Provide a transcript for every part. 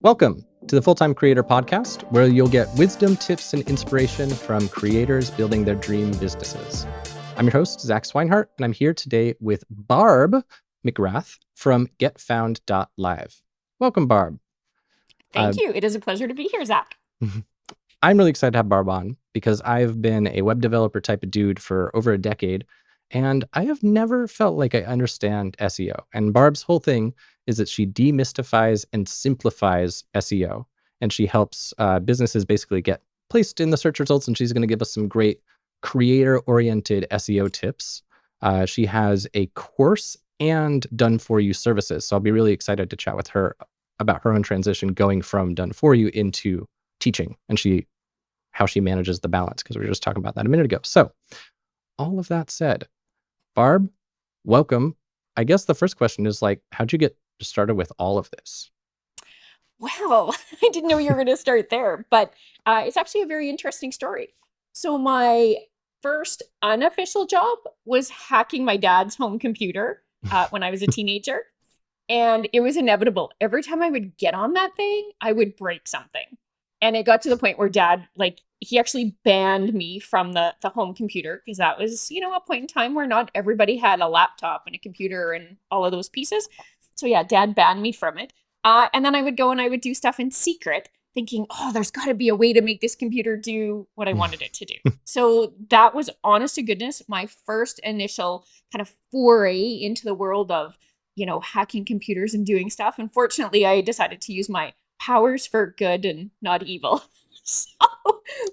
Welcome to the Full-Time Creator Podcast, where you'll get wisdom, tips, and inspiration from creators building their dream businesses. I'm your host, Zach Swinehart, and I'm here today with Barb McGrath from getfound.live. Welcome, Barb. Thank you. It is a pleasure to be here, Zach. I'm really excited to have Barb on because I've been a web developer type of dude for over a decade, and I have never felt like I understand SEO. And Barb's whole thing is that she demystifies and simplifies SEO, and she helps businesses basically get placed in the search results, and she's going to give us some great creator-oriented SEO tips. She has a course and done-for-you services, so I'll be really excited to chat with her about her own transition going from done-for-you into teaching, and how she manages the balance, because we were just talking about that a minute ago. So all of that said, Barb, welcome. I guess the first question is how'd you get started with all of this? Well, I didn't know you were going to start there, but it's actually a very interesting story. So my first unofficial job was hacking my dad's home computer when I was a teenager. And it was inevitable. Every time I would get on that thing, I would break something. And it got to the point where dad, he actually banned me from the home computer, because that was, a point in time where not everybody had a laptop and a computer and all of those pieces. So yeah, dad banned me from it. And then I would go and I would do stuff in secret, thinking, oh, there's got to be a way to make this computer do what I wanted it to do. So that was, honest to goodness, my first initial kind of foray into the world of, hacking computers and doing stuff. Unfortunately, I decided to use my powers for good and not evil. So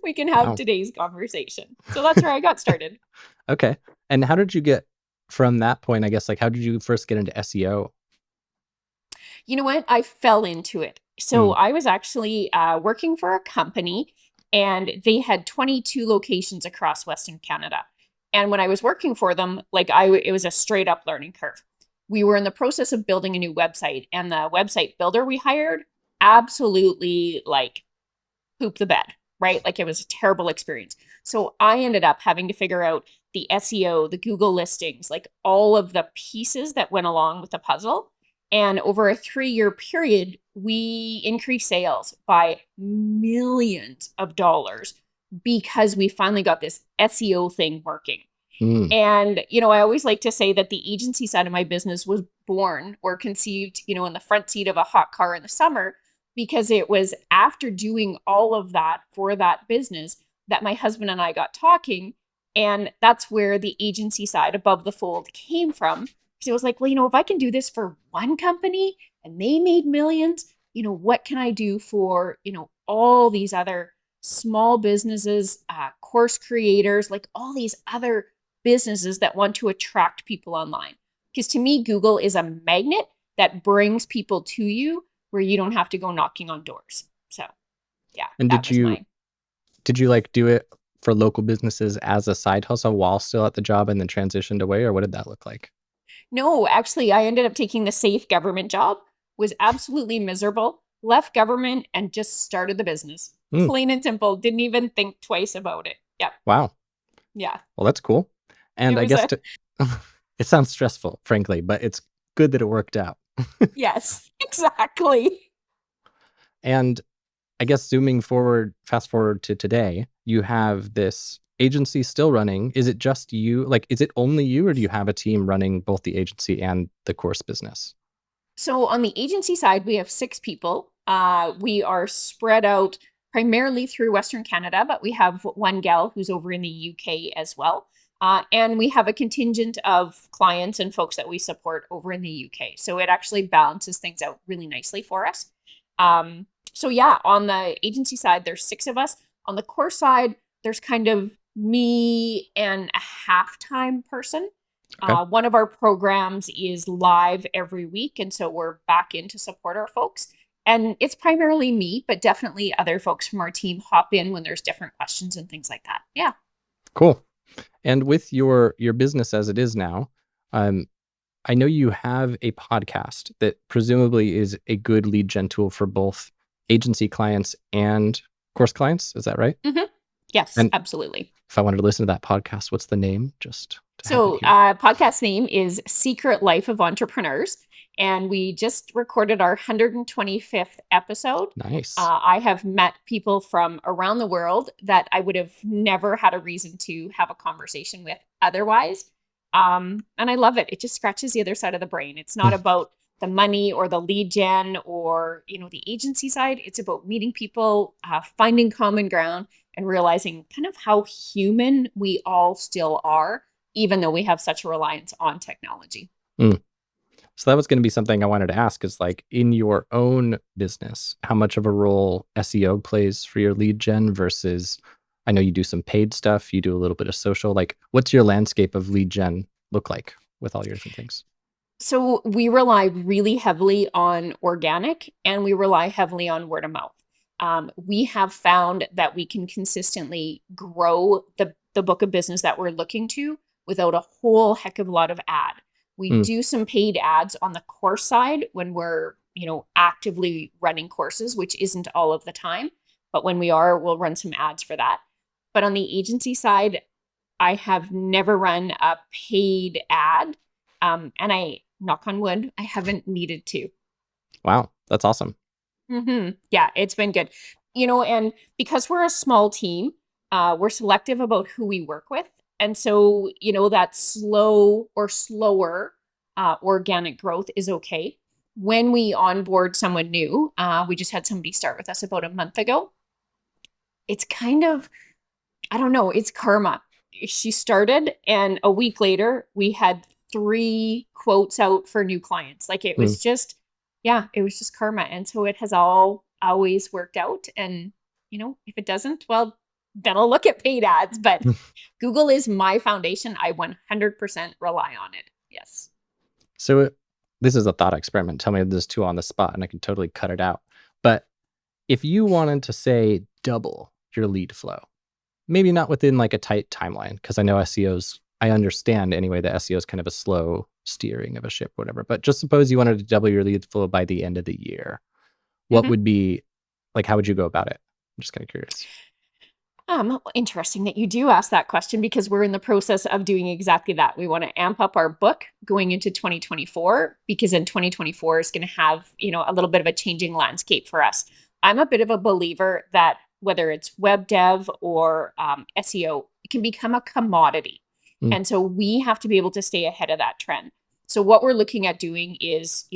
we can have today's conversation. So that's where I got started. Okay. And how did you get from that point, I guess, how did you first get into SEO? You know what? I fell into it. So I was actually working for a company, and they had 22 locations across Western Canada. And when I was working for them, it was a straight up learning curve. We were in the process of building a new website, and the website builder we hired absolutely pooped the bed, right? It was a terrible experience. So I ended up having to figure out the SEO, the Google listings, all of the pieces that went along with the puzzle. And over a 3-year period, we increased sales by millions of dollars because we finally got this SEO thing working. And, I always like to say that the agency side of my business was born or conceived, in the front seat of a hot car in the summer, because it was after doing all of that for that business that my husband and I got talking. And that's where the agency side above the fold came from. Because it was if I can do this for one company and they made millions, what can I do for, all these other small businesses, course creators, all these other businesses that want to attract people online. Because to me, Google is a magnet that brings people to you where you don't have to go knocking on doors. So yeah. And did you do it for local businesses as a side hustle while still at the job and then transitioned away, or what did that look like? No, actually, I ended up taking the safe government job, was absolutely miserable, left government, and just started the business. Plain and simple. Didn't even think twice about it. Yeah. Wow. Yeah. Well, that's cool. And I guess it sounds stressful, frankly, but it's good that it worked out. Yes, exactly. And I guess fast forward to today, you have this agency still running. Is it just you? Is it only you, or do you have a team running both the agency and the course business? So on the agency side, we have 6 people. We are spread out primarily through Western Canada, but we have one gal who's over in the UK as well. And we have a contingent of clients and folks that we support over in the UK. So it actually balances things out really nicely for us. So yeah, on the agency side, there's 6 of us. On the course side, there's kind of me and a half-time person. Okay. One of our programs is live every week, and so we're back in to support our folks. And it's primarily me, but definitely other folks from our team hop in when there's different questions and things like that. Yeah. Cool. And with your business as it is now, I know you have a podcast that presumably is a good lead gen tool for both agency clients and course clients. Is that right? Mm-hmm. Yes, and absolutely. If I wanted to listen to that podcast, what's the name? Podcast name is Secret Life of Entrepreneurs. And we just recorded our 125th episode. Nice. I have met people from around the world that I would have never had a reason to have a conversation with otherwise. And I love it. It just scratches the other side of the brain. It's not about the money or the lead gen or, the agency side. It's about meeting people, finding common ground, and realizing kind of how human we all still are, even though we have such a reliance on technology. Mm. So that was going to be something I wanted to ask is like in your own business, how much of a role SEO plays for your lead gen versus I know you do some paid stuff, you do a little bit of social. Like what's your landscape of lead gen look like with all your different things? So we rely really heavily on organic and we rely heavily on word of mouth. We have found that we can consistently grow the book of business that we're looking to without a whole heck of a lot of ad. We Mm, do some paid ads on the course side when we're, actively running courses, which isn't all of the time. But when we are, we'll run some ads for that. But on the agency side, I have never run a paid ad. And I, knock on wood, I haven't needed to. wow, that's awesome. Yeah, it's been good. And because we're a small team, we're selective about who we work with. And so, that slow or slower organic growth is okay. When we onboard someone new, we just had somebody start with us about a month ago. It's kind of, I don't know, it's karma. She started, and a week later, we had 3 quotes out for new clients. Like it Mm. was just, yeah, it was just karma. And so it has all always worked out. And, if it doesn't, well, then I'll look at paid ads. But Google is my foundation. I 100% rely on it. Yes. So this is a thought experiment. Tell me this too on the spot and I can totally cut it out. But if you wanted to say double your lead flow, maybe not within like a tight timeline, because I know SEOs, I understand anyway that SEO is kind of a slow steering of a ship, whatever. But just suppose you wanted to double your lead flow by the end of the year. What Mhm. would be like, how would you go about it? I'm just kind of curious. Interesting that you do ask that question because we're in the process of doing exactly that. We want to amp up our book going into 2024 because in 2024 is going to have, a little bit of a changing landscape for us. I'm a bit of a believer that whether it's web dev or SEO, it can become a commodity. Mm, And so we have to be able to stay ahead of that trend. So what we're looking at doing is,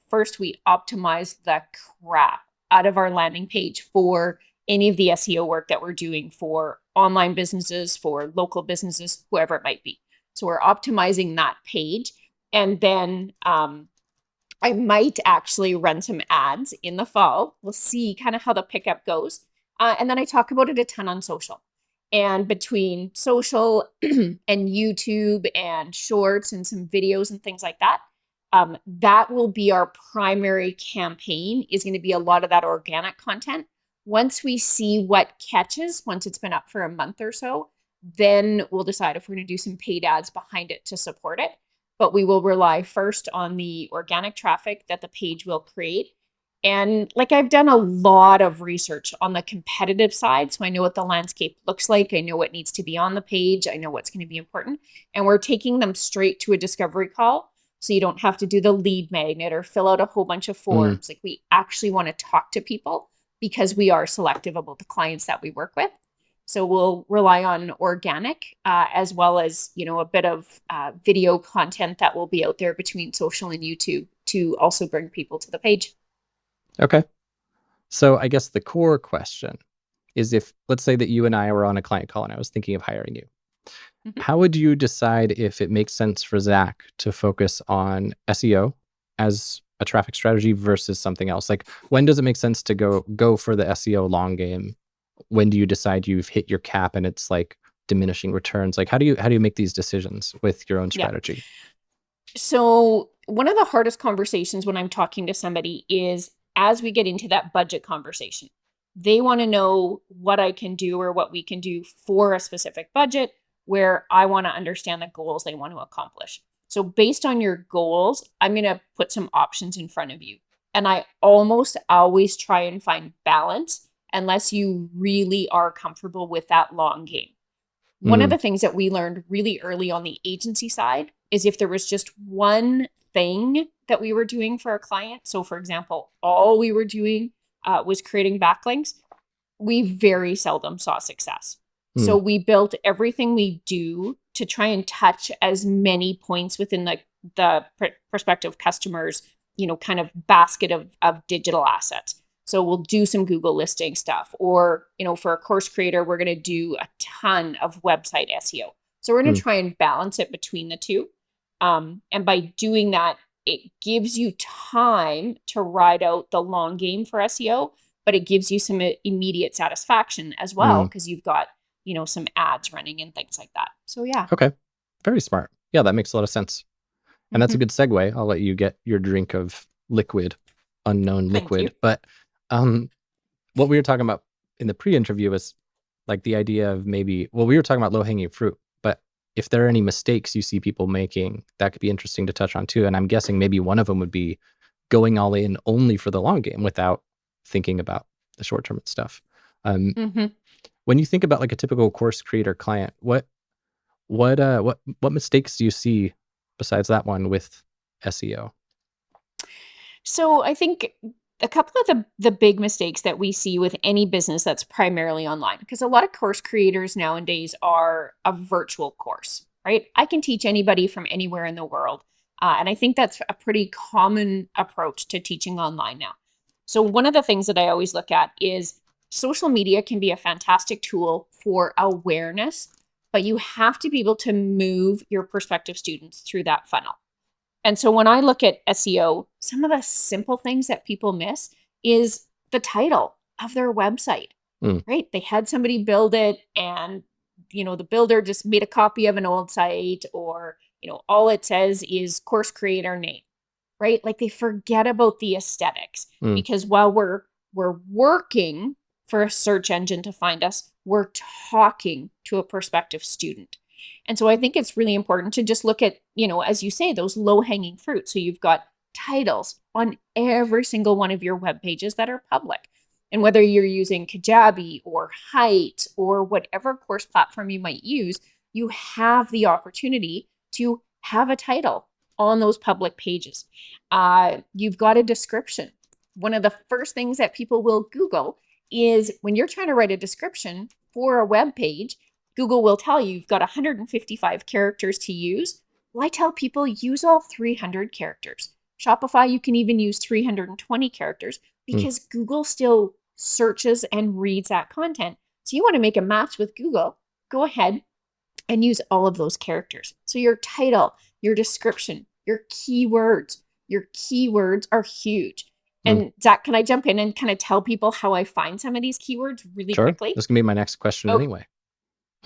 first we optimize the crap out of our landing page for any of the SEO work that we're doing for online businesses, for local businesses, whoever it might be. So we're optimizing that page. And then I might actually run some ads in the fall. We'll see kind of how the pickup goes. And then I talk about it a ton on social. And between social and YouTube and shorts and some videos and things like that, that will be our primary campaign, is going to be a lot of that organic content. Once we see what catches, once it's been up for a month or so, then we'll decide if we're going to do some paid ads behind it to support it. But we will rely first on the organic traffic that the page will create. And like I've done a lot of research on the competitive side. So I know what the landscape looks like. I know what needs to be on the page. I know what's going to be important. And we're taking them straight to a discovery call. So you don't have to do the lead magnet or fill out a whole bunch of mm. forms. Like we actually want to talk to people because we are selective about the clients that we work with. So we'll rely on organic as well as, a bit of video content that will be out there between social and YouTube to also bring people to the page. Okay. So I guess the core question is if, let's say that you and I were on a client call and I was thinking of hiring you, Mhm. how would you decide if it makes sense for Zach to focus on SEO as a traffic strategy versus something else? Like when does it make sense to go for the SEO long game? When do you decide you've hit your cap and it's like diminishing returns? Like how do you make these decisions with your own Yeah. strategy? So one of the hardest conversations when I'm talking to somebody is as we get into that budget conversation. They want to know what I can do or what we can do for a specific budget where I want to understand the goals they want to accomplish. So based on your goals, I'm going to put some options in front of you. And I almost always try and find balance unless you really are comfortable with that long game. One of Mm, the things that we learned really early on the agency side is if there was just one thing that we were doing for a client, so for example, all we were doing was creating backlinks, we very seldom saw success. Hmm. So we built everything we do to try and touch as many points within the prospective customers, kind of basket of digital assets. So we'll do some Google listing stuff, or, for a course creator, we're going to do a ton of website SEO. So we're going to try and balance it between the two. And by doing that, it gives you time to ride out the long game for SEO, but it gives you some immediate satisfaction as well, because you've got, some ads running and things like that. So yeah. Okay. Very smart. Yeah, that makes a lot of sense. And that's a good segue. I'll let you get your drink of liquid, unknown liquid. But what we were talking about in the pre-interview was like the idea of maybe, well, we were talking about low-hanging fruit, but if there are any mistakes you see people making, that could be interesting to touch on too. And I'm guessing maybe one of them would be going all in only for the long game without thinking about the short-term stuff. When you think about like a typical course creator client, what mistakes do you see besides that one with SEO? So I think a couple of the big mistakes that we see with any business that's primarily online, because a lot of course creators nowadays are a virtual course, right? I can teach anybody from anywhere in the world. And I think that's a pretty common approach to teaching online now. So one of the things that I always look at is social media can be a fantastic tool for awareness, but you have to be able to move your prospective students through that funnel. And so when I look at SEO, some of the simple things that people miss is the title of their website, right? They had somebody build it, and, the builder just made a copy of an old site, or, all it says is course creator name, right? Like they forget about the aesthetics, because while we're working for a search engine to find us, we're talking to a prospective student. And so I think it's really important to just look at, as you say, those low-hanging fruit. So you've got titles on every single one of your web pages that are public. And whether you're using Kajabi or Height or whatever course platform you might use, you have the opportunity to have a title on those public pages. You've got a description. One of the first things that people will Google is when you're trying to write a description for a web page, Google will tell you you've got 155 characters to use. Well, I tell people use all 300 characters. Shopify, you can even use 320 characters, because Google still searches and reads that content. So you want to make a match with Google, go ahead and use all of those characters. So your title, your description, your keywords are huge. And Zach, can I jump in and kind of tell people how I find some of these keywords really quickly? That's going to be my next question anyway.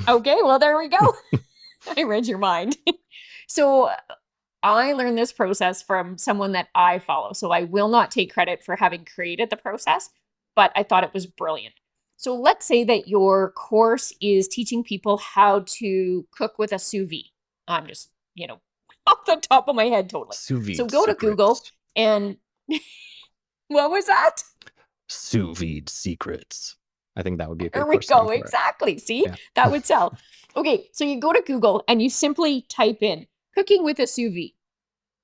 Okay, well, there we go. I read your mind. So I learned this process from someone that I follow. So I will not take credit for having created the process, but I thought it was brilliant. So let's say that your course is teaching people how to cook with a sous vide. I'm just, off the top of my head, totally. Sous vide so go secrets. To Google and what was that? Sous vide secrets. I think that would be a good There we go. Exactly. See, that would sell. Okay, so you go to Google and you simply type in cooking with a sous vide.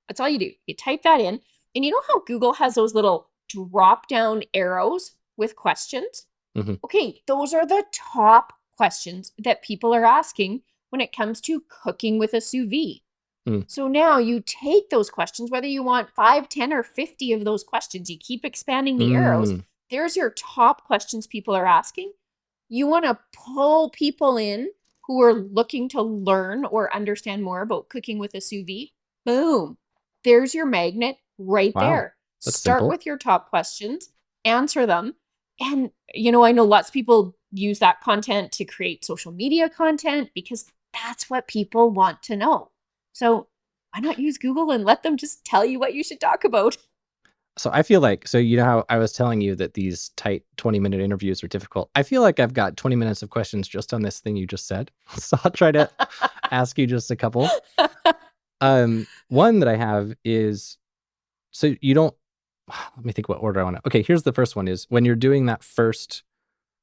That's all you do. You type that in, and you know how Google has those little drop down arrows with questions? Okay, those are the top questions that people are asking when it comes to cooking with a sous vide. So now you take those questions, whether you want 5, 10, or 50 of those questions, you keep expanding the arrows. There's your top questions people are asking. You want to pull people in who are looking to learn or understand more about cooking with a sous vide. Boom. There's your magnet right there. That's Start simple. with your top questions, answer them. And, I know lots of people use that content to create social media content because that's what people want to know. So why not use Google and let them just tell you what you should talk about? So I feel like, how I was telling you that these tight 20-minute interviews are difficult. I feel like I've got 20 minutes of questions just on this thing you just said. So I'll try to ask you just a couple. One that I have is, so you don't, let me think what order I want to. Okay, here's the first one is when you're doing that first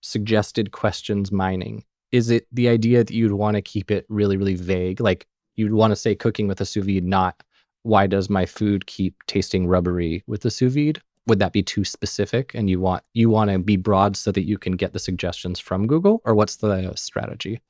suggested questions mining, is it the idea that you'd want to keep it really, really vague? Like you'd want to say cooking with a sous vide, not why does my food keep tasting rubbery with the sous vide? Would that be too specific and you want to be broad so that you can get the suggestions from Google, or what's the strategy?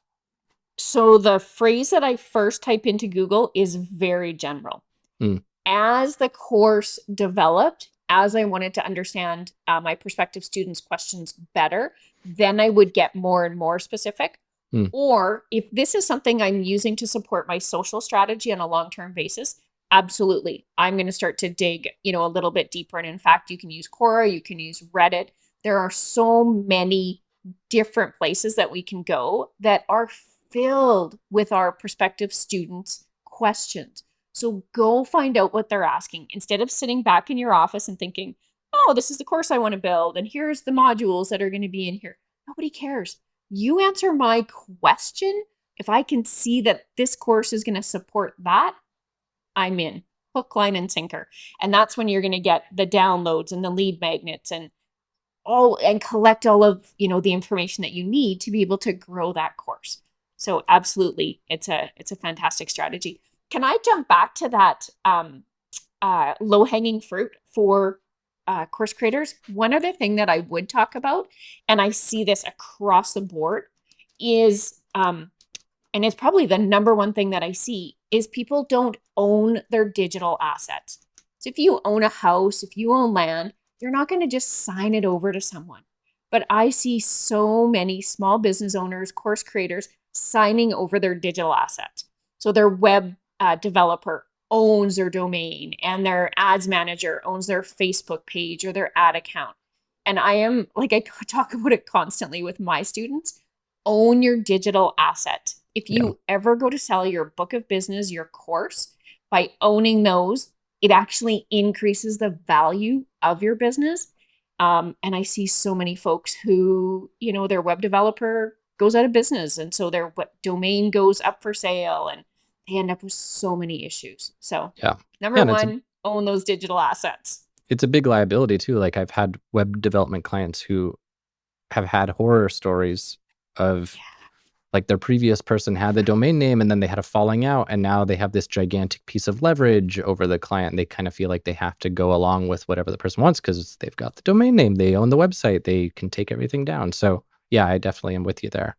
So the phrase that I first type into Google is very general. Mm, As the course developed, as I wanted to understand my prospective students' questions better, then I would get more and more specific. mm, Or if this is something I'm using to support my social strategy on a long-term basis, absolutely. I'm going to start to dig, a little bit deeper. And in fact, you can use Quora, you can use Reddit. There are so many different places that we can go that are filled with our prospective students' questions. So go find out what they're asking instead of sitting back in your office and thinking, oh, this is the course I want to build, and here's the modules that are going to be in here. Nobody cares. You answer my question. If I can see that this course is going to support that, I'm in. Hook, line, and sinker. And that's when you're going to get the downloads and the lead magnets and collect all of the information that you need to be able to grow that course. So absolutely, it's a fantastic strategy. Can I jump back to that low-hanging fruit for course creators? One other thing that I would talk about, and I see this across the board, is and it's probably the number one thing that I see, is people don't own their digital assets. So if you own a house, if you own land, you're not going to just sign it over to someone. But I see so many small business owners, course creators, signing over their digital assets. So their web developer owns their domain, and their ads manager owns their Facebook page or their ad account. And I talk about it constantly with my students. Own your digital asset. If yeah. you ever go to sell your book of business, your course, by owning those, it actually increases the value of your business. And I see so many folks who, their web developer goes out of business, and so their domain goes up for sale, and they end up with so many issues. So Yeah. number Yeah, one, own those digital assets. it's a big liability too. Like I've had web development clients who have had horror stories of like their previous person had the domain name and then they had a falling out, and now they have this gigantic piece of leverage over the client. They kind of feel like they have to go along with whatever the person wants because they've got the domain name, they own the website, they can take everything down. So yeah, I definitely am with you there.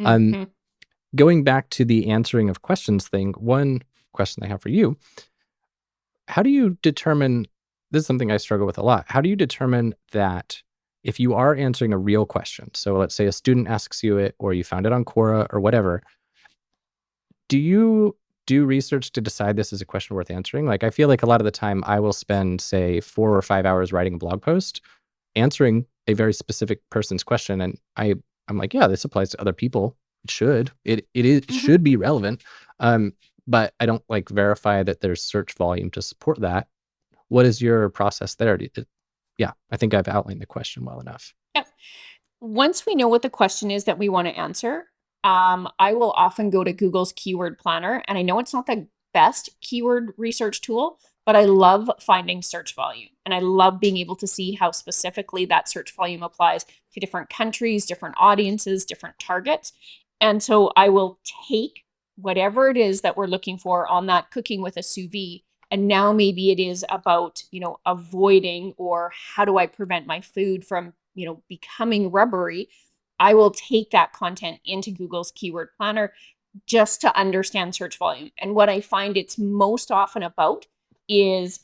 Um, Mm-hmm. Going back to the answering of questions thing, one question I have for you: how do you determine, this is something I struggle with a lot. How do you determine that if you are answering a real question, so let's say a student asks you it, or you found it on Quora or whatever, do you do research to decide this is a question worth answering? Like, I feel like a lot of the time I will spend, say, 4 or 5 hours writing a blog post, answering a very specific person's question, and I'm like, yeah, this applies to other people. It should. It Mm-hmm. should be relevant. But I don't like verify that there's search volume to support that. What is your process there? Yeah, I think I've outlined the question well enough. Yep. Once we know what the question is that we want to answer, I will often go to Google's keyword planner. And I know it's not the best keyword research tool, but I love finding search volume. And I love being able to see how specifically that search volume applies to different countries, different audiences, different targets. And so I will take whatever it is that we're looking for on that cooking with a sous vide. And now maybe it is about, avoiding, or how do I prevent my food from, becoming rubbery. I will take that content into Google's keyword planner just to understand search volume. And what I find it's most often about is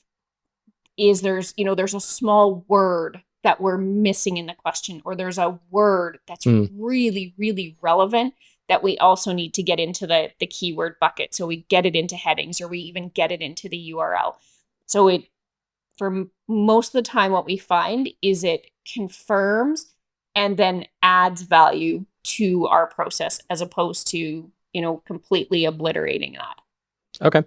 there's a small word that we're missing in the question, or there's a word that's Mm, really, really relevant that we also need to get into the keyword bucket. So we get it into headings, or we even get it into the URL. So for most of the time, what we find is it confirms and then adds value to our process, as opposed to, completely obliterating that. okay.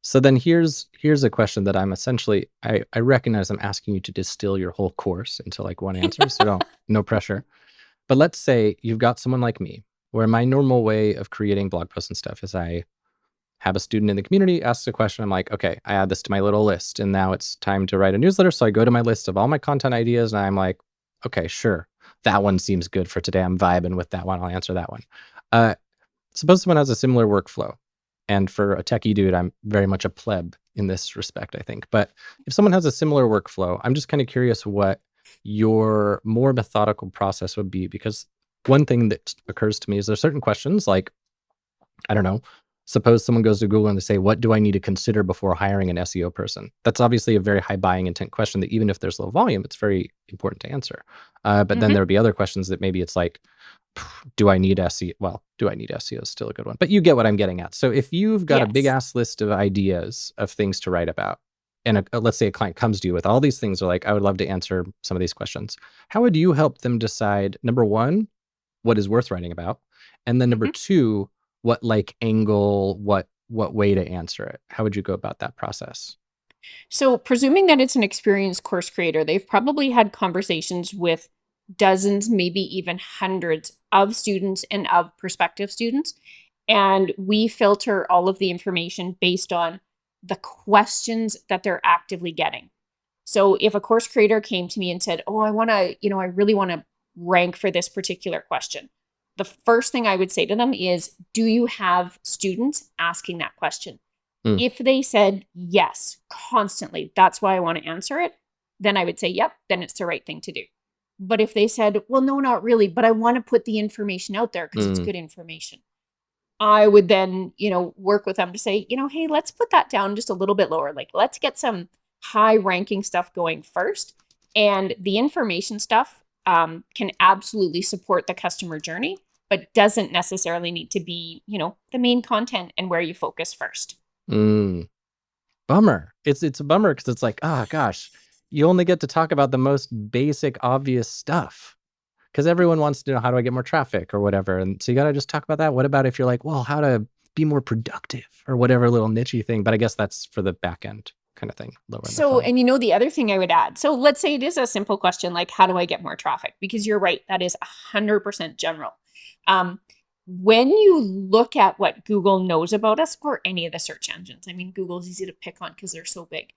So then here's a question that I'm essentially, I recognize I'm asking you to distill your whole course into like one answer, so no pressure. But let's say you've got someone like me, where my normal way of creating blog posts and stuff is I have a student in the community asks a question. I'm like, okay, I add this to my little list, and now it's time to write a newsletter. So I go to my list of all my content ideas, and I'm like, okay, sure, that one seems good for today. I'm vibing with that one. I'll answer that one. Uh, Suppose someone has a similar workflow. And for a techie dude, I'm very much a pleb in this respect, I think. But if someone has a similar workflow, I'm just kind of curious what your more methodical process would be. Because one thing that occurs to me is there's certain questions like, I don't know, suppose someone goes to Google and they say, what do I need to consider before hiring an SEO person? That's obviously a very high buying intent question that even if there's low volume, it's very important to answer. But then Mhm. there would be other questions that maybe it's like, do I need SEO? Well, do I need SEO is still a good one, but you get what I'm getting at. So if you've got a big Yes. ass list of ideas of things to write about, and let's say a client comes to you with all these things, they're like, I would love to answer some of these questions. How would you help them decide, number one, what is worth writing about? And then number Mhm. two, what like angle, what way to answer it? How would you go about that process? So, presuming that it's an experienced course creator, they've probably had conversations with dozens, maybe even hundreds of students and of prospective students. And we filter all of the information based on the questions that they're actively getting. So, if a course creator came to me and said, "Oh, I want to, I really want to rank for this particular question," the first thing I would say to them is, "Do you have students asking that question?" Mm, If they said yes constantly, that's why I want to answer it, then I would say, yep, then it's the right thing to do. But if they said, well, no, not really, but I want to put the information out there because it's mm, good information, I would then, work with them to say, hey, let's put that down just a little bit lower. Like, let's get some high ranking stuff going first. And the information stuff can absolutely support the customer journey, but doesn't necessarily need to be, the main content and where you focus first. mm. Bummer. It's a bummer because it's like, ah, gosh, you only get to talk about the most basic, obvious stuff. Because everyone wants to know, how do I get more traffic or whatever? And so you got to just talk about that. What about if you're like, well, how to be more productive or whatever little nichey thing? But I guess that's for the back end kind of thing, lower in the So, funnel. and the other thing I would add, so let's say it is a simple question like, how do I get more traffic? Because you're right, that is 100% general. Um, when you look at what Google knows about us or any of the search engines, I mean, Google's easy to pick on because they're so big.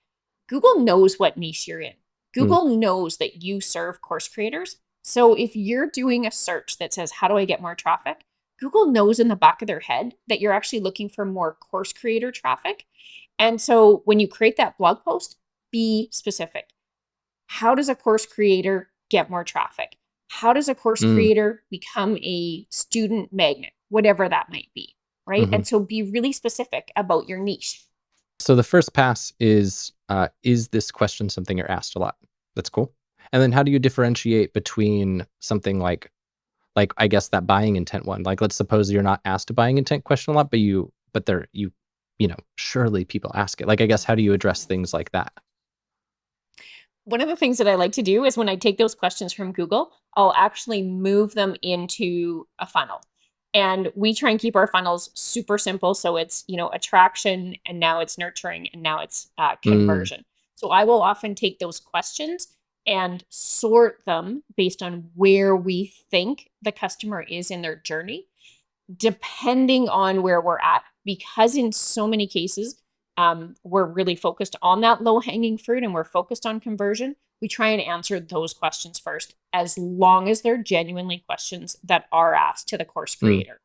Google knows what niche you're in. Mm, Google knows that you serve course creators. So if you're doing a search that says, how do I get more traffic? Google knows in the back of their head that you're actually looking for more course creator traffic. And so when you create that blog post, be specific. How does a course creator get more traffic? How does a course mm, creator become a student magnet, whatever that might be, right? mhm. And so be really specific about your niche. So the first pass is this question something you're asked a lot? That's cool. And then how do you differentiate between something like I guess that buying intent one? Like let's suppose you're not asked a buying intent question a lot, but surely people ask it. Like I guess how do you address things like that? One of the things that I like to do is when I take those questions from Google, I'll actually move them into a funnel. And we try and keep our funnels super simple. So it's, attraction, and now it's nurturing, and now it's Mm, conversion. So I will often take those questions and sort them based on where we think the customer is in their journey, depending on where we're at, because in so many cases, we're really focused on that low hanging fruit and we're focused on conversion. We try and answer those questions first, as long as they're genuinely questions that are asked to the course mm, creator.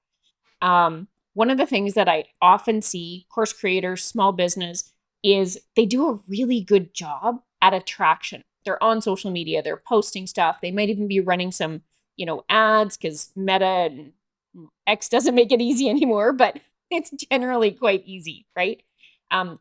One of the things that I often see course creators, small business, is they do a really good job at attraction. They're on social media, they're posting stuff. They might even be running some, ads because Meta and X doesn't make it easy anymore, but it's generally quite easy, right?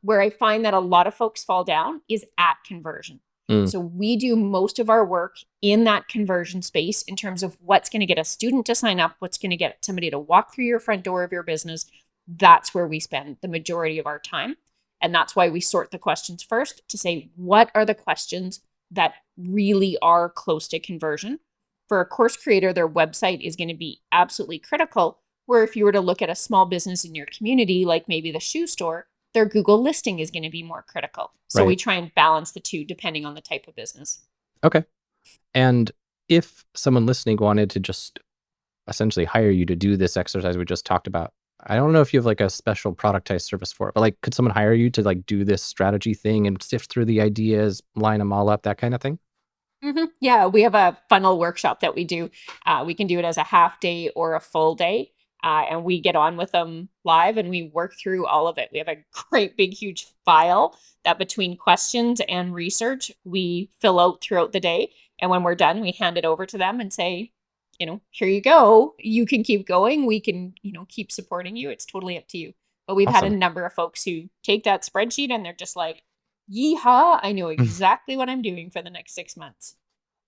Where I find that a lot of folks fall down is at conversion. mm, So we do most of our work in that conversion space in terms of what's going to get a student to sign up, what's going to get somebody to walk through your front door of your business. That's where we spend the majority of our time. And that's why we sort the questions first to say, what are the questions that really are close to conversion? For a course creator, their website is going to be absolutely critical. Where if you were to look at a small business in your community, like maybe the shoe store, their Google listing is going to be more critical. So we right. try and balance the two depending on the type of business. Okay. And if someone listening wanted to just essentially hire you to do this exercise we just talked about, I don't know if you have like a special productized service for it, but like could someone hire you to like do this strategy thing and sift through the ideas, line them all up, that kind of thing? Yeah, we have a funnel workshop that we do. We can do it as a half day or a full day. and we get on with them live and we work through all of it. We have a great big huge file that between questions and research we fill out throughout the day. And when we're done, we hand it over to them and say, here you go. You can keep going. We can, keep supporting you. It's totally up to you. But we've had a Awesome. number of folks who take that spreadsheet and they're just like, yeehaw, I know exactly what I'm doing for the next 6 months.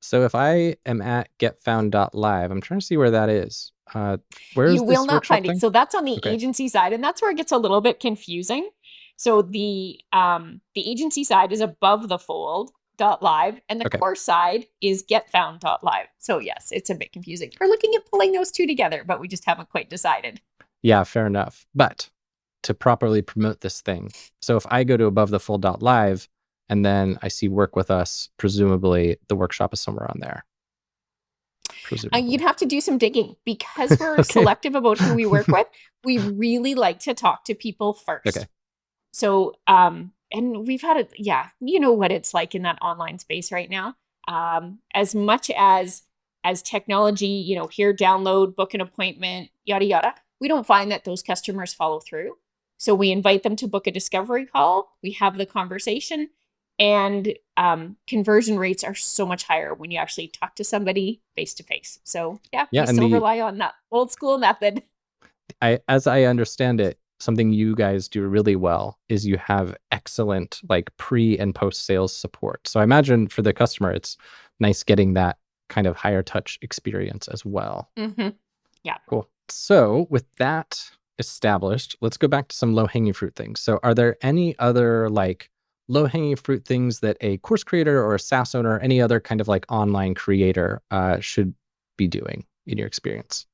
So if I am at getfound.live, I'm trying to see where that is. Where You is will this not workshop find it. thing? So that's on the Okay. agency side, and that's where it gets a little bit confusing. So the agency side is above the fold.live, and the Okay. course side is getfound.live. So yes, it's a bit confusing. We're looking at pulling those two together, but we just haven't quite decided. Yeah, fair enough. But to properly promote this thing, so if I go to abovethefold.live and then I see work with us, presumably the workshop is somewhere on there. You'd Presumably. have to do some digging because we're Okay. selective about who we work with. We really like to talk to people first. Okay. So, and we've had it, yeah, you know what it's like in that online space right now. As much as technology, here, download, book an appointment, yada, yada, we don't find that those customers follow through. So we invite them to book a discovery call. We have the conversation, and conversion rates are so much higher when you actually talk to somebody face to face. So yeah, Yeah, we and still rely on that old school method. as I understand it, something you guys do really well is you have excellent like pre and post sales support. So I imagine for the customer, it's nice getting that kind of higher touch experience as well. Mm-hmm. Yeah. Cool. So with that established, let's go back to some low hanging fruit things. So are there any other like low hanging fruit things that a course creator or a SaaS owner, any other kind of like online creator should be doing in your experience?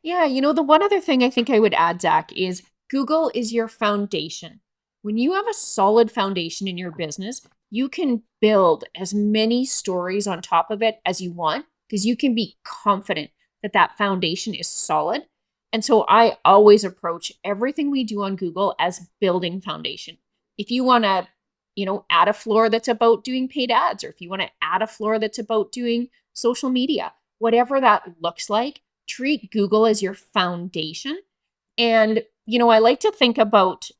Yeah, the one other thing I think I would add, Zach, is Google is your foundation. When you have a solid foundation in your business, you can build as many stories on top of it as you want because you can be confident that that foundation is solid. And so I always approach everything we do on Google as building foundation. If you want to, add a floor that's about doing paid ads, or if you want to add a floor that's about doing social media, whatever that looks like, treat Google as your foundation. And, I like to think about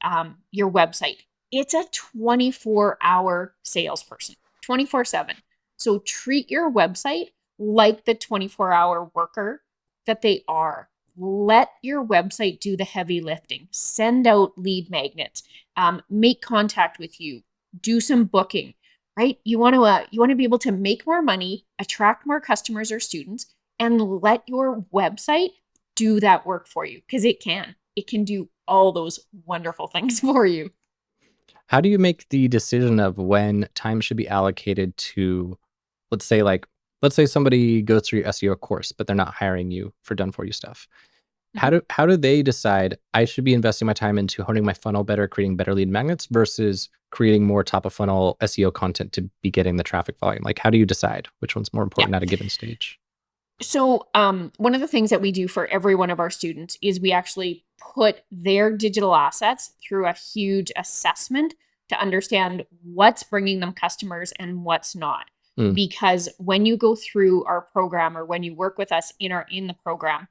your website. It's a 24-hour salesperson, 24/7. So treat your website like the 24-hour worker that they are. Let your website do the heavy lifting. Send out lead magnets, make contact with you, do some booking, right? You want to be able to make more money, attract more customers or students, and let your website do that work for you because it can. It can do all those wonderful things for you. How do you make the decision of when time should be allocated to, let's say somebody goes through your SEO course, but they're not hiring you for done for you stuff. Mhm. How do they decide I should be investing my time into honing my funnel better, creating better lead magnets versus creating more top of funnel SEO content to be getting the traffic volume? Like, how do you decide which one's more Yeah. important at a given stage? So, one of the things that we do for every one of our students is we actually put their digital assets through a huge assessment to understand what's bringing them customers and what's not. Mm, Because when you go through our program or when you work with us in the program,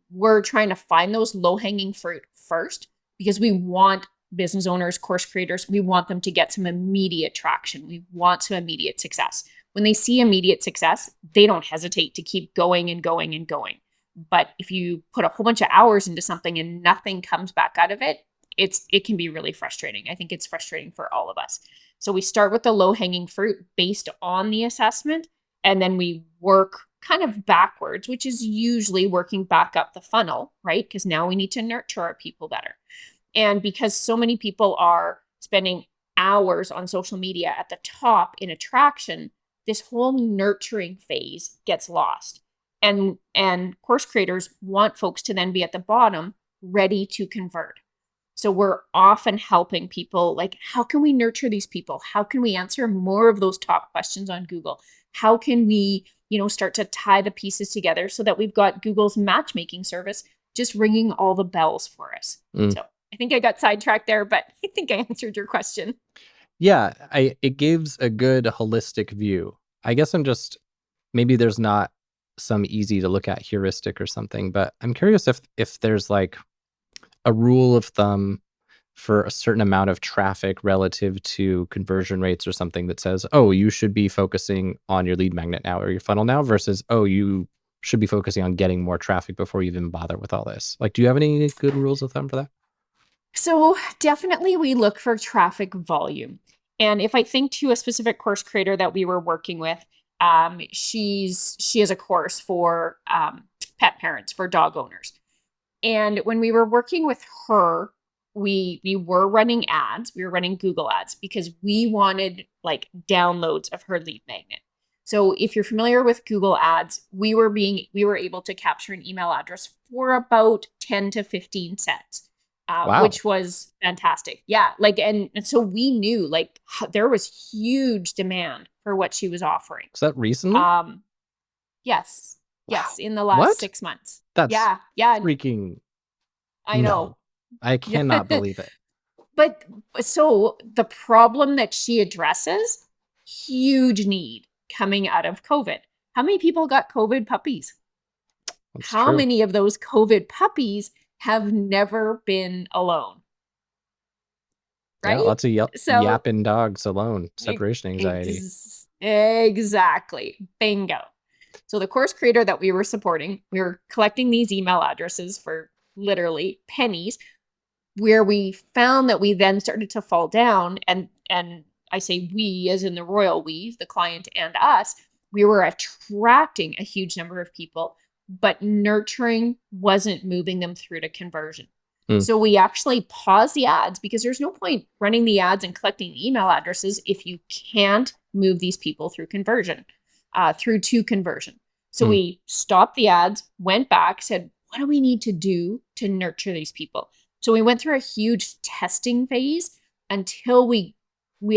we're trying to find those low hanging fruit first because we want business owners, course creators, we want them to get some immediate traction. We want some immediate success. When they see immediate success, they don't hesitate to keep going and going and going. But if you put a whole bunch of hours into something and nothing comes back out of it, it can be really frustrating. I think it's frustrating for all of us. So we start with the low hanging fruit based on the assessment, and then we work kind of backwards, which is usually working back up the funnel, right? Because now we need to nurture our people better. And because so many people are spending hours on social media at the top in attraction, this whole nurturing phase gets lost. And course creators want folks to then be at the bottom ready to convert. So we're often helping people like, how can we nurture these people? How can we answer more of those top questions on Google? How can we, start to tie the pieces together so that we've got Google's matchmaking service just ringing all the bells for us? mm. So I think I got sidetracked there, but I think I answered your question. Yeah, it gives a good holistic view. I guess I'm just maybe there's not some easy to look at heuristic or something, but I'm curious if there's like a rule of thumb for a certain amount of traffic relative to conversion rates or something that says, oh, you should be focusing on your lead magnet now or your funnel now versus, oh, you should be focusing on getting more traffic before you even bother with all this. Like, do you have any good rules of thumb for that? So definitely we look for traffic volume. And if I think to a specific course creator that we were working with, she has a course for pet parents, for dog owners. And when we were working with her, we were running ads. We were running Google ads because we wanted like downloads of her lead magnet. So if you're familiar with Google ads, we were able to capture an email address for about 10 to 15 cents. Wow. Which was fantastic. Yeah. Like, and so we knew like there was huge demand for what she was offering. Was that recently? Um, yes. Wow. Yes. In the last What? 6 months. That's Yeah. Yeah. freaking I know. no. I Yeah. cannot believe it. But so the problem that she addresses, huge need coming out of COVID. How many people got COVID puppies? That's How true. many of those COVID puppies have never been alone? Yeah, Right? lots of So yapping dogs alone, separation anxiety. Exactly. Bingo. So the course creator that we were supporting, we were collecting these email addresses for literally pennies, where we found that we then started to fall down, and I say we as in the royal we, the client and us, we were attracting a huge number of people, but nurturing wasn't moving them through to conversion. Hmm. So we actually paused the ads because there's no point running the ads and collecting email addresses if you can't move these people through conversion, through to conversion. So Hmm. we stopped the ads, went back, said, what do we need to do to nurture these people? So we went through a huge testing phase until we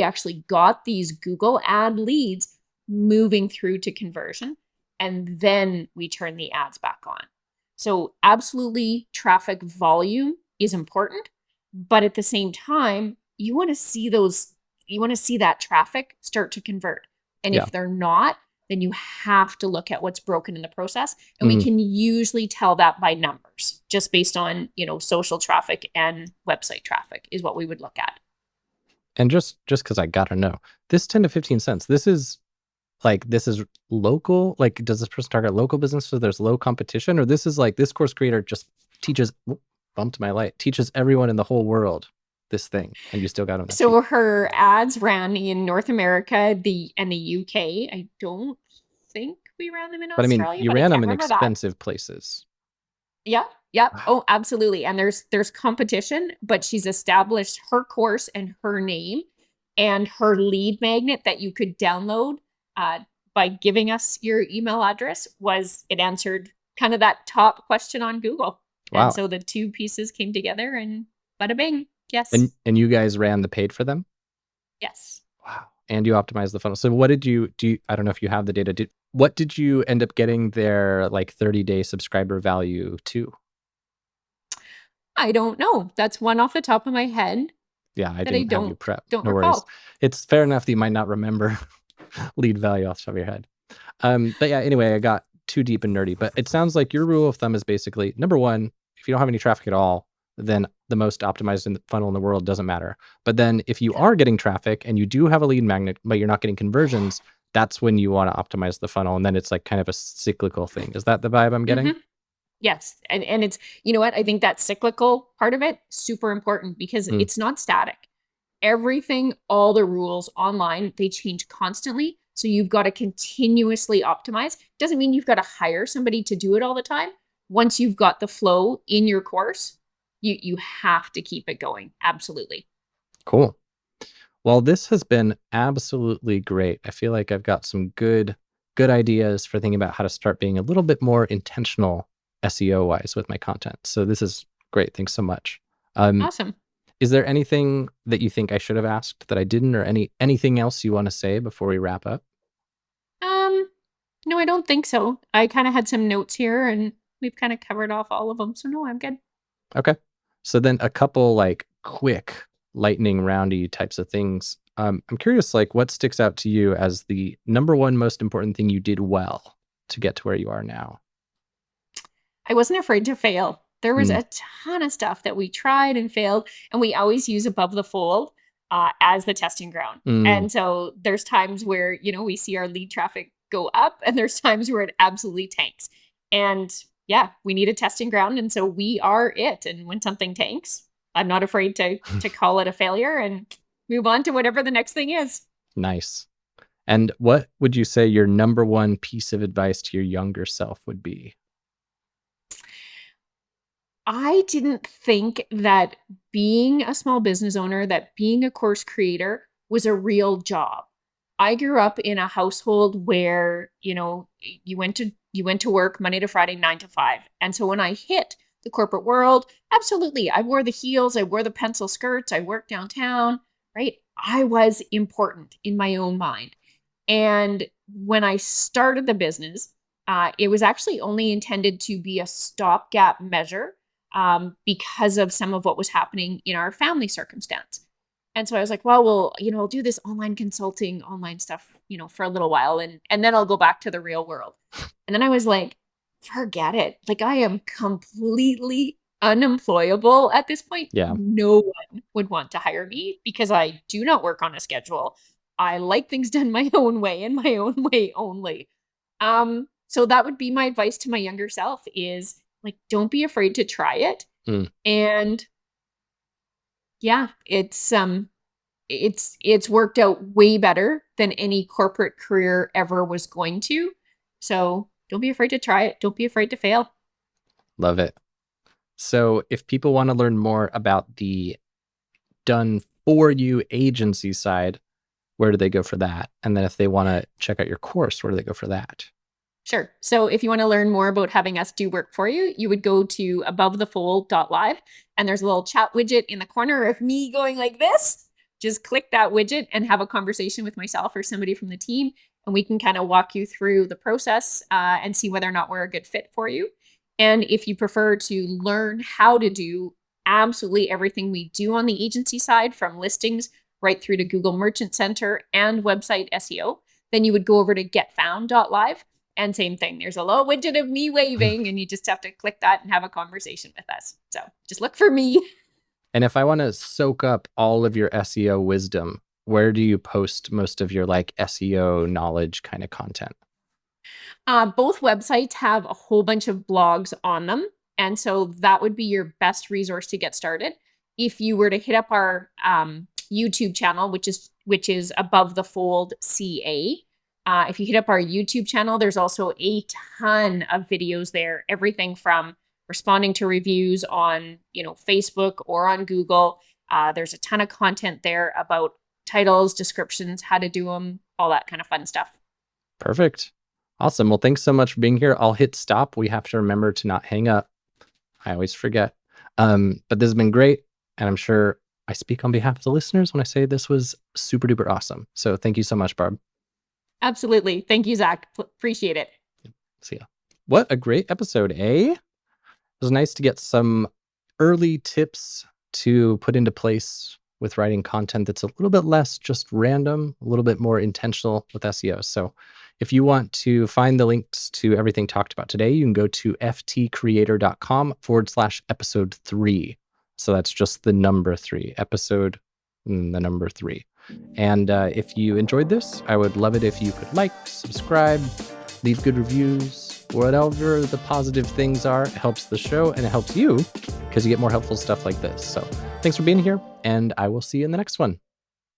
actually got these Google ad leads moving through to conversion. And then we turned the ads back on. So absolutely traffic volume is important, but at the same time, you want to see that traffic start to convert. And Yeah. if they're not, then you have to look at what's broken in the process. And we Mhm. can usually tell that by numbers, just based on, social traffic and website traffic is what we would look at. And just because I gotta know, this 10 to 15 cents, this is local? Like, does this person target local business so there's low competition? Or this is like this course creator just teaches, bumped my light, teaches everyone in the whole world this thing, and you still got them that cheap. So her ads ran in North America, and the UK. I don't think we ran them in But I mean, Australia, you but I ran can't them in remember that. expensive places. Yeah. Yeah. Wow. Oh, absolutely. And there's competition, but she's established her course and her name and her lead magnet that you could download by giving us your email address. It answered kind of that top question on Google. And Wow. so the two pieces came together and bada bing. Yes. And you guys ran the paid for them? Yes. Wow. And you optimized the funnel. So what did you do? I don't know if you have the data. What did you end up getting their like 30-day subscriber value to? I don't know. That's one off the top of my head Yeah, I that I didn't have you don't prep. don't No worries. recall. It's fair enough that you might not remember lead value off the top of your head. But yeah, anyway, I got too deep and nerdy. But it sounds like your rule of thumb is basically number one, if you don't have any traffic at all, then the most optimized funnel in the world doesn't matter. But then if you are getting traffic and you do have a lead magnet, but you're not getting conversions, that's when you want to optimize the funnel. And then it's like kind of a cyclical thing. Is that the vibe I'm getting? Mm-hmm. Yes. And it's, you know what? I think that cyclical part of it, super important because Mm, it's not static. Everything, all the rules online, they change constantly. So you've got to continuously optimize. Doesn't mean you've got to hire somebody to do it all the time. Once you've got the flow in your course, you have to keep it going. Absolutely. cool. Well, this has been absolutely great. I feel like I've got some good ideas for thinking about how to start being a little bit more intentional SEO wise with my content. So this is great. Thanks so much. Um, Awesome. is there anything that you think I should have asked that I didn't, or anything else you want to say before we wrap up? Um, no, I don't think so. I kind of had some notes here and we've kind of covered off all of them. So no, I'm good. Okay. So then a couple like quick lightning roundy types of things. I'm curious, like what sticks out to you as the number one most important thing you did well to get to where you are now? I wasn't afraid to fail. There was a ton of stuff that we tried and failed, and we always use above the fold as the testing ground. Mm, And so there's times where, we see our lead traffic go up, and there's times where it absolutely tanks. And yeah, we need a testing ground. And so we are it. And when something tanks, I'm not afraid to call it a failure and move on to whatever the next thing is. nice. And what would you say your number one piece of advice to your younger self would be? I didn't think that being a small business owner, that being a course creator was a real job. I grew up in a household where, you went to work Monday to Friday, 9 to 5. And so when I hit the corporate world, absolutely, I wore the heels, I wore the pencil skirts, I worked downtown, right? I was important in my own mind. And when I started the business, it was actually only intended to be a stopgap measure because of some of what was happening in our family circumstance. And so I was like, well, I'll do this online consulting, online stuff, for a little while, and then I'll go back to the real world. And then I was like, forget it. Like, I am completely unemployable at this point. Yeah. No one would want to hire me because I do not work on a schedule. I like things done my own way and my own way only. So that would be my advice to my younger self is, like, don't be afraid to try it. And yeah, it's worked out way better than any corporate career ever was going to. So don't be afraid to try it. Don't be afraid to fail. Love it. So if people want to learn more about the done for you agency side, where do they go for that? And then if they want to check out your course, where do they go for that? Sure. So if you want to learn more about having us do work for you, you would go to abovethefold.live, and there's a little chat widget in the corner of me going like this. Just click that widget and have a conversation with myself or somebody from the team, and we can kind of walk you through the process and see whether or not we're a good fit for you. And if you prefer to learn how to do absolutely everything we do on the agency side, from listings right through to Google Merchant Center and website SEO, then you would go over to getfound.live. And same thing, there's a little widget of me waving, and you just have to click that and have a conversation with us. So just look for me. And if I want to soak up all of your SEO wisdom, where do you post most of your like SEO knowledge kind of content? Both websites have a whole bunch of blogs on them. And so that would be your best resource to get started. If you were to hit up our YouTube channel, which is Above the Fold CA, if you hit up our YouTube channel, there's also a ton of videos there, everything from responding to reviews on, Facebook or on Google. There's a ton of content there about titles, descriptions, how to do them, all that kind of fun stuff. Perfect. Awesome. Well, thanks so much for being here. I'll hit stop. We have to remember to not hang up. I always forget. But this has been great. And I'm sure I speak on behalf of the listeners when I say this was super duper awesome. So thank you so much, Barb. Absolutely. Thank you, Zach. Appreciate it. See ya. What a great episode, eh? It was nice to get some early tips to put into place with writing content that's a little bit less just random, a little bit more intentional with SEO. So if you want to find the links to everything talked about today, you can go to ftcreator.com/episode 3. So that's just the number 3, episode, the number 3. And if you enjoyed this, I would love it if you could like, subscribe, leave good reviews, whatever the positive things are. It helps the show and it helps you because you get more helpful stuff like this. So thanks for being here, and I will see you in the next one.